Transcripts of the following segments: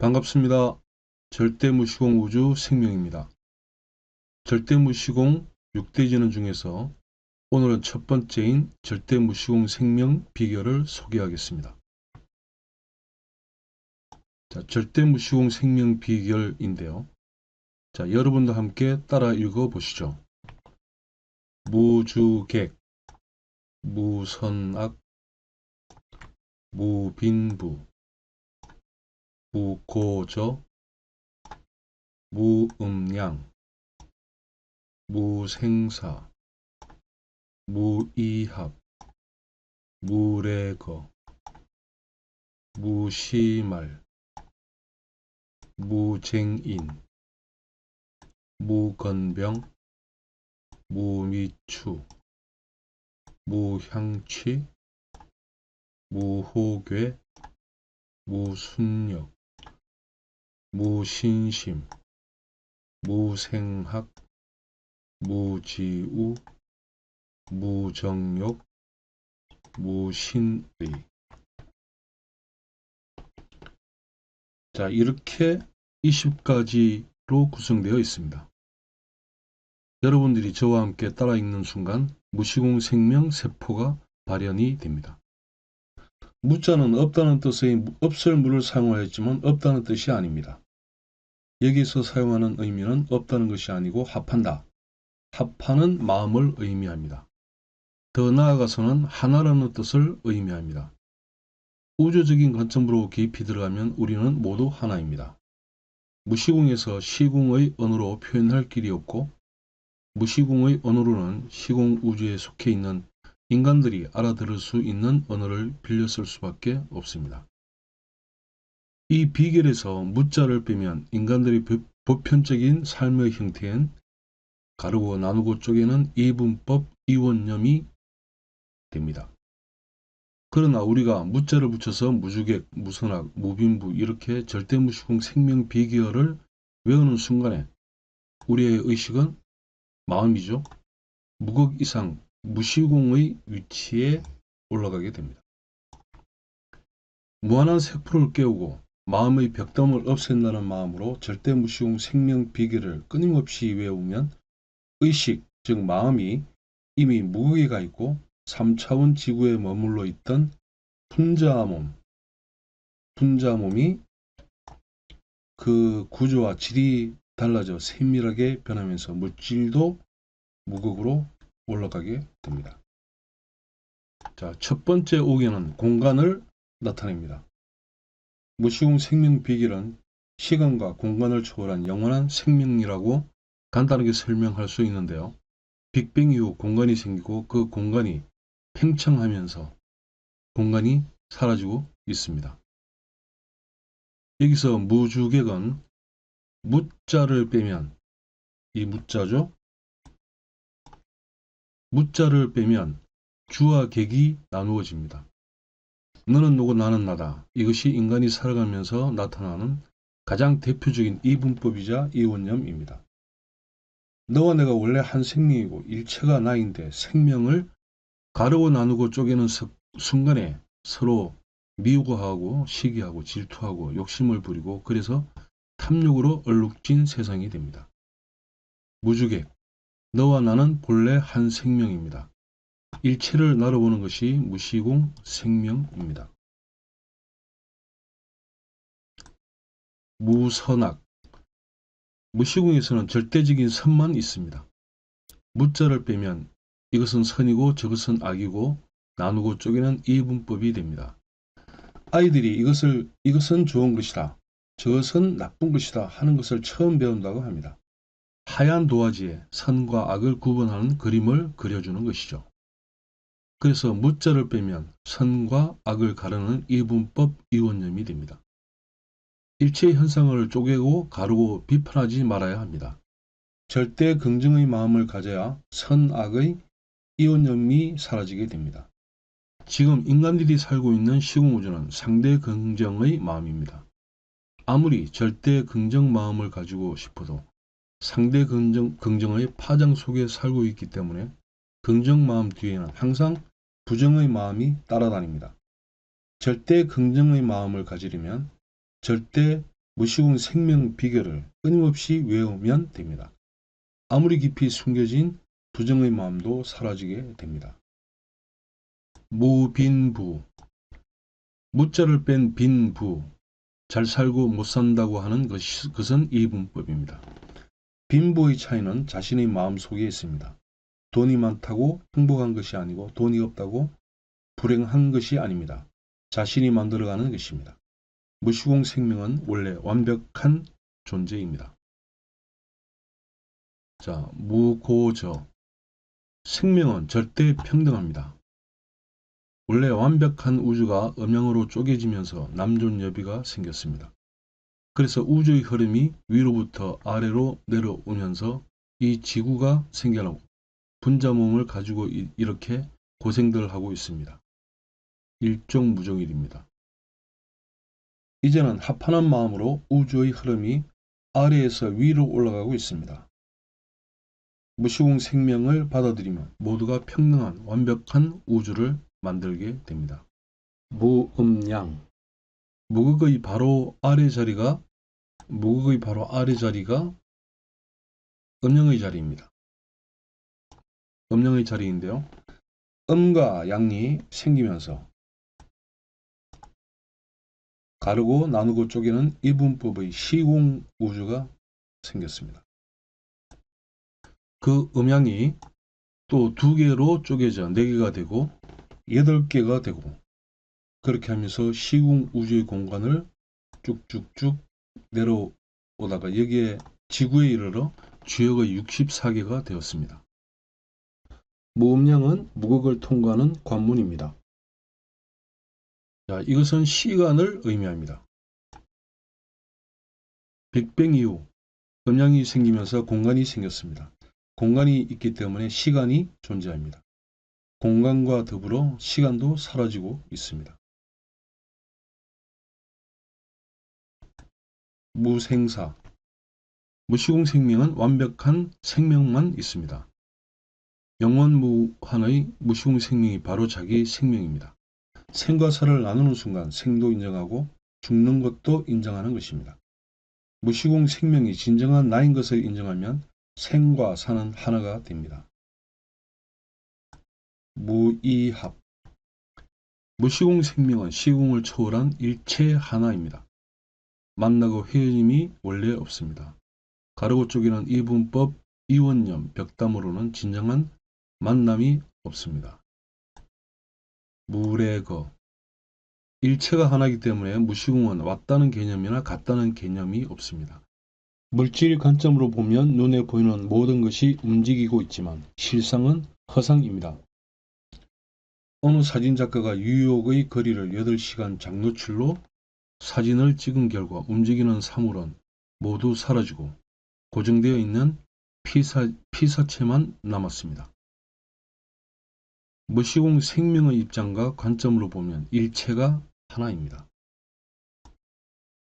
반갑습니다. 절대무시공 우주 생명입니다. 절대무시공 6대 진원 중에서 오늘은 첫 번째인 절대무시공 생명 비결을 소개하겠습니다. 자, 절대무시공 생명 비결인데요. 자, 여러분도 함께 따라 읽어보시죠. 무주객, 무선악, 무빈부, 무고저, 무음량, 무생사, 무이합, 무례거, 무시말, 무쟁인, 무건병, 무미추, 무향취, 무호괴, 무순력, 무신심, 무생학, 무지우, 무정욕, 무신의. 자, 이렇게 20가지로 구성되어 있습니다. 여러분들이 저와 함께 따라 읽는 순간 무시공 생명 세포가 발현이 됩니다. 무자는 없다는 뜻의 없을 무를 사용하였지만 없다는 뜻이 아닙니다. 여기서 사용하는 의미는 없다는 것이 아니고 합한다. 합하는 마음을 의미합니다. 더 나아가서는 하나라는 뜻을 의미합니다. 우주적인 관점으로 깊이 들어가면 우리는 모두 하나입니다. 무시공에서 시공의 언어로 표현할 길이 없고 무시공의 언어로는 시공 우주에 속해 있는 인간들이 알아들을 수 있는 언어를 빌려 쓸 수밖에 없습니다. 이 비결에서 무자를 빼면 인간들이 보편적인 삶의 형태인 가르고 나누고 쪼개는 이분법 이원념이 됩니다. 그러나 우리가 무자를 붙여서 무주객, 무선악, 무빈부 이렇게 절대무시공 생명 비결을 외우는 순간에 우리의 의식은 마음이죠. 무극 이상 무시공의 위치에 올라가게 됩니다. 무한한 세포를 깨우고 마음의 벽담을 없앤다는 마음으로 절대무시공 생명 비결을 끊임없이 외우면 의식, 즉 마음이 이미 무극에 가 있고 3차원 지구에 머물러 있던 분자몸이 그 구조와 질이 달라져 세밀하게 변하면서 물질도 무극으로 올라가게 됩니다. 자, 첫 번째 오개는 공간을 나타냅니다. 무시공 생명 비결은 시간과 공간을 초월한 영원한 생명이라고 간단하게 설명할 수 있는데요. 빅뱅 이후 공간이 생기고 그 공간이 팽창하면서 공간이 사라지고 있습니다. 여기서 무주객은 무자를 빼면 이 무자죠. 무자를 빼면 주와 객이 나누어집니다. 너는 누구 나는 나다. 이것이 인간이 살아가면서 나타나는 가장 대표적인 이분법이자 이원념입니다. 너와 내가 원래 한 생명이고 일체가 나인데 생명을 가르고 나누고 쪼개는 순간에 서로 미워하고 시기하고 질투하고 욕심을 부리고 그래서 탐욕으로 얼룩진 세상이 됩니다. 무주객, 너와 나는 본래 한 생명입니다. 일체를 나눠보는 것이 무시공 생명입니다. 무선악, 무시공에서는 절대적인 선만 있습니다. 무자를 빼면 이것은 선이고 저것은 악이고 나누고 쪼개는 이분법이 됩니다. 아이들이 이것은 좋은 것이다, 저것은 나쁜 것이다 하는 것을 처음 배운다고 합니다. 하얀 도화지에 선과 악을 구분하는 그림을 그려주는 것이죠. 그래서 무자를 빼면 선과 악을 가르는 이분법 이원념이 됩니다. 일체의 현상을 쪼개고 가르고 비판하지 말아야 합니다. 절대 긍정의 마음을 가져야 선악의 이원념이 사라지게 됩니다. 지금 인간들이 살고 있는 시공우주는 상대 긍정의 마음입니다. 아무리 절대 긍정 마음을 가지고 싶어도 상대 긍정의 파장 속에 살고 있기 때문에 긍정 마음 뒤에는 항상 부정의 마음이 따라다닙니다. 절대 긍정의 마음을 가지려면 절대 무시공 생명 비결을 끊임없이 외우면 됩니다. 아무리 깊이 숨겨진 부정의 마음도 사라지게 됩니다. 무빈부, 무자를 뺀 빈부, 잘 살고 못 산다고 하는 것은 이분법입니다. 빈부의 차이는 자신의 마음속에 있습니다. 돈이 많다고 행복한 것이 아니고 돈이 없다고 불행한 것이 아닙니다. 자신이 만들어가는 것입니다. 무시공 생명은 원래 완벽한 존재입니다. 자, 무고저. 생명은 절대 평등합니다. 원래 완벽한 우주가 음양으로 쪼개지면서 남존여비가 생겼습니다. 그래서 우주의 흐름이 위로부터 아래로 내려오면서 이 지구가 생겨나고 분자몸을 가지고 이렇게 고생들 하고 있습니다. 일종무종일입니다. 이제는 합한한 마음으로 우주의 흐름이 아래에서 위로 올라가고 있습니다. 무시공 생명을 받아들이면 모두가 평등한 완벽한 우주를 만들게 됩니다. 무음양. 무극의 바로 아래 자리가 음양의 자리입니다. 음양의 자리인데요. 음과 양이 생기면서 가르고 나누고 쪼개는 이분법의 시공 우주가 생겼습니다. 그 음양이 또 2개로 쪼개져 4개가 되고 8개가 되고 그렇게 하면서 시공 우주의 공간을 쭉쭉쭉 내려오다가 여기에 지구에 이르러 주역의 64개가 되었습니다. 무음양은 무극을 통과하는 관문입니다. 자, 이것은 시간을 의미합니다. 빅뱅 이후 음양이 생기면서 공간이 생겼습니다. 공간이 있기 때문에 시간이 존재합니다. 공간과 더불어 시간도 사라지고 있습니다. 무생사. 무시공 생명은 완벽한 생명만 있습니다. 영원무한의 무시공 생명이 바로 자기 생명입니다. 생과 사를 나누는 순간 생도 인정하고 죽는 것도 인정하는 것입니다. 무시공 생명이 진정한 나인 것을 인정하면 생과 사는 하나가 됩니다. 무이합. 무시공 생명은 시공을 초월한 일체 하나입니다. 만나고 헤어짐이 원래 없습니다. 가르고 쪼개는 이분법, 이원념, 벽담으로는 진정한 만남이 없습니다. 무례거. 일체가 하나이기 때문에 무시공은 왔다는 개념이나 같다는 개념이 없습니다. 물질 관점으로 보면 눈에 보이는 모든 것이 움직이고 있지만 실상은 허상입니다. 어느 사진작가가 뉴욕의 거리를 8시간 장노출로 사진을 찍은 결과 움직이는 사물은 모두 사라지고 고정되어 있는 피사체만 남았습니다. 무시공 생명의 입장과 관점으로 보면 일체가 하나입니다.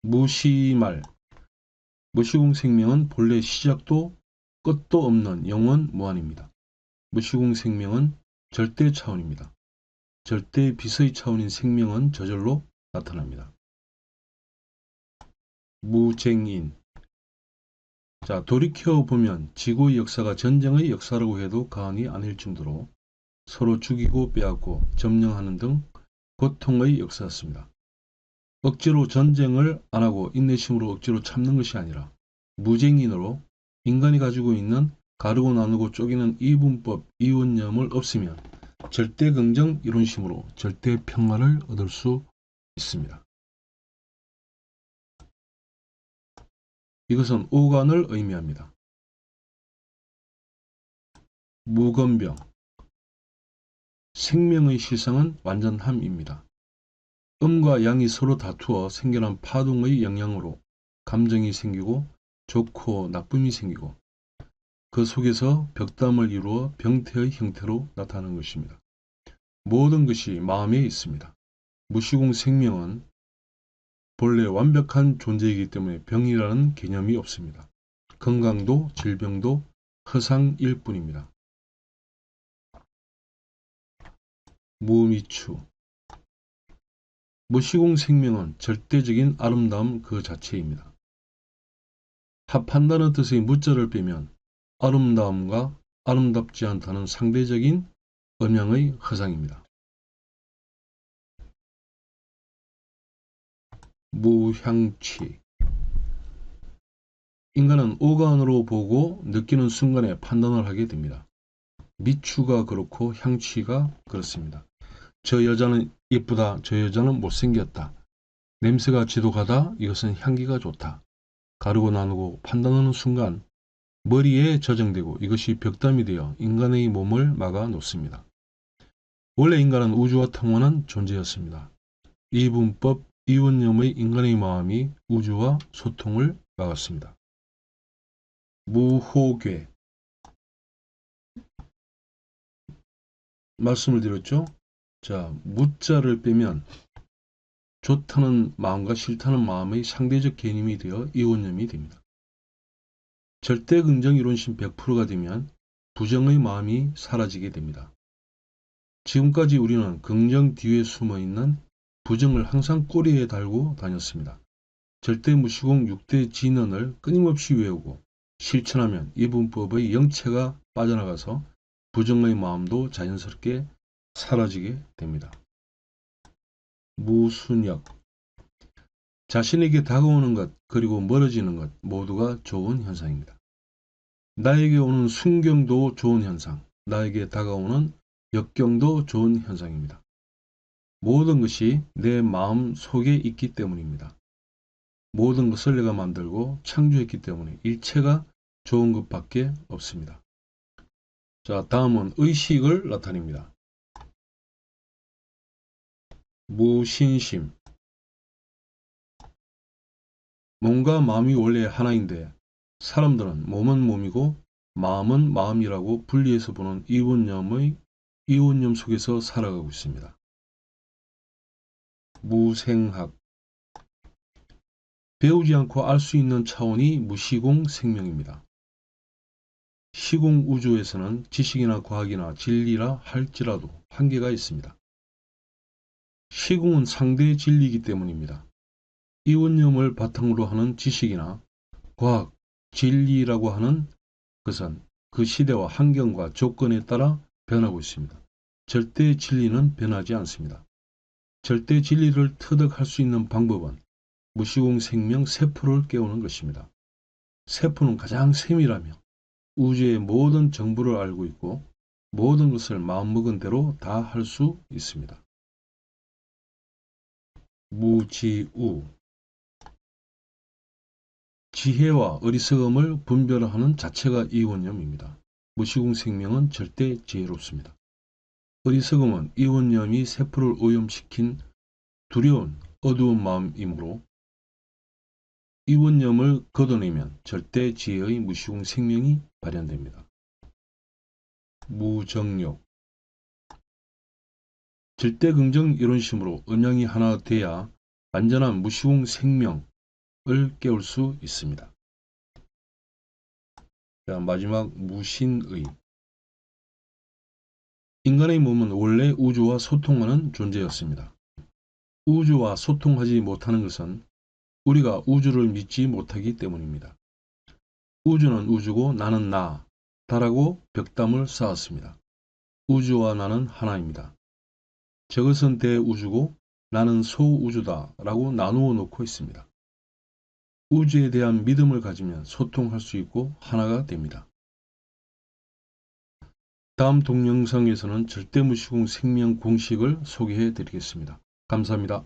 무시말. 무시공 생명은 본래 시작도 끝도 없는 영원 무한입니다. 무시공 생명은 절대 차원입니다. 절대 빛의 차원인 생명은 저절로 나타납니다. 무쟁인. 자, 돌이켜보면 지구의 역사가 전쟁의 역사라고 해도 과언이 아닐 정도로 서로 죽이고 빼앗고 점령하는 등 고통의 역사였습니다. 억지로 전쟁을 안하고 인내심으로 억지로 참는 것이 아니라 무쟁인으로 인간이 가지고 있는 가르고 나누고 쪼개는 이분법, 이원념을 없으면 절대 긍정 이론심으로 절대 평화를 얻을 수 있습니다. 이것은 오간을 의미합니다. 무건병. 생명의 실상은 완전함입니다. 음과 양이 서로 다투어 생겨난 파동의 영향으로 감정이 생기고 좋고 나쁨이 생기고 그 속에서 벽담을 이루어 병태의 형태로 나타나는 것입니다. 모든 것이 마음에 있습니다. 무시공 생명은 본래 완벽한 존재이기 때문에 병이라는 개념이 없습니다. 건강도 질병도 허상일 뿐입니다. 무미추. 무시공 생명은 절대적인 아름다움 그 자체입니다. 합한다는 뜻의 무자를 빼면 아름다움과 아름답지 않다는 상대적인 음양의 허상입니다. 무향취. 인간은 오감으로 보고 느끼는 순간에 판단을 하게 됩니다. 미추가 그렇고 향취가 그렇습니다. 저 여자는 예쁘다, 저 여자는 못생겼다. 냄새가 지독하다, 이것은 향기가 좋다. 가르고 나누고 판단하는 순간 머리에 저장되고 이것이 벽담이 되어 인간의 몸을 막아 놓습니다. 원래 인간은 우주와 통하는 존재였습니다. 이분법, 이원념의 인간의 마음이 우주와 소통을 막았습니다. 무호괴. 말씀을 드렸죠? 자, 무자를 빼면 좋다는 마음과 싫다는 마음의 상대적 개념이 되어 이원념이 됩니다. 절대 긍정 이론심 100%가 되면 부정의 마음이 사라지게 됩니다. 지금까지 우리는 긍정 뒤에 숨어있는 부정을 항상 꼬리에 달고 다녔습니다. 절대 무시공 6대 진언을 끊임없이 외우고 실천하면 이분법의 영체가 빠져나가서 부정의 마음도 자연스럽게 사라지게 됩니다. 무순역. 자신에게 다가오는 것 그리고 멀어지는 것 모두가 좋은 현상입니다. 나에게 오는 순경도 좋은 현상, 나에게 다가오는 역경도 좋은 현상입니다. 모든 것이 내 마음 속에 있기 때문입니다. 모든 것을 내가 만들고 창조했기 때문에 일체가 좋은 것밖에 없습니다. 자, 다음은 의식을 나타냅니다. 무신심. 몸과 마음이 원래 하나인데 사람들은 몸은 몸이고 마음은 마음이라고 분리해서 보는 이원념 속에서 살아가고 있습니다. 무생학. 배우지 않고 알 수 있는 차원이 무시공 생명입니다. 시공 우주에서는 지식이나 과학이나 진리라 할지라도 한계가 있습니다. 시공은 상대 진리이기 때문입니다. 이원념을 바탕으로 하는 지식이나 과학, 진리라고 하는 것은 그 시대와 환경과 조건에 따라 변하고 있습니다. 절대 진리는 변하지 않습니다. 절대 진리를 터득할 수 있는 방법은 무시공 생명 세포를 깨우는 것입니다. 세포는 가장 세밀하며 우주의 모든 정보를 알고 있고 모든 것을 마음먹은 대로 다 할 수 있습니다. 무지우. 지혜와 어리석음을 분별하는 자체가 이원념입니다. 무시공 생명은 절대 지혜롭습니다. 어리석음은 이원념이 세포를 오염시킨 두려운 어두운 마음이므로 이원념을 걷어내면 절대 지혜의 무시공 생명이 발현됩니다. 무정욕. 절대 긍정 이론심으로 음양이 하나 돼야 완전한 무시공 생명을 깨울 수 있습니다. 자, 마지막 무신의. 인간의 몸은 원래 우주와 소통하는 존재였습니다. 우주와 소통하지 못하는 것은 우리가 우주를 믿지 못하기 때문입니다. 우주는 우주고 나는 나다라고 벽담을 쌓았습니다. 우주와 나는 하나입니다. 저것은 대우주고 나는 소우주다 라고 나누어 놓고 있습니다. 우주에 대한 믿음을 가지면 소통할 수 있고 하나가 됩니다. 다음 동영상에서는 절대무시공 생명 공식을 소개해 드리겠습니다. 감사합니다.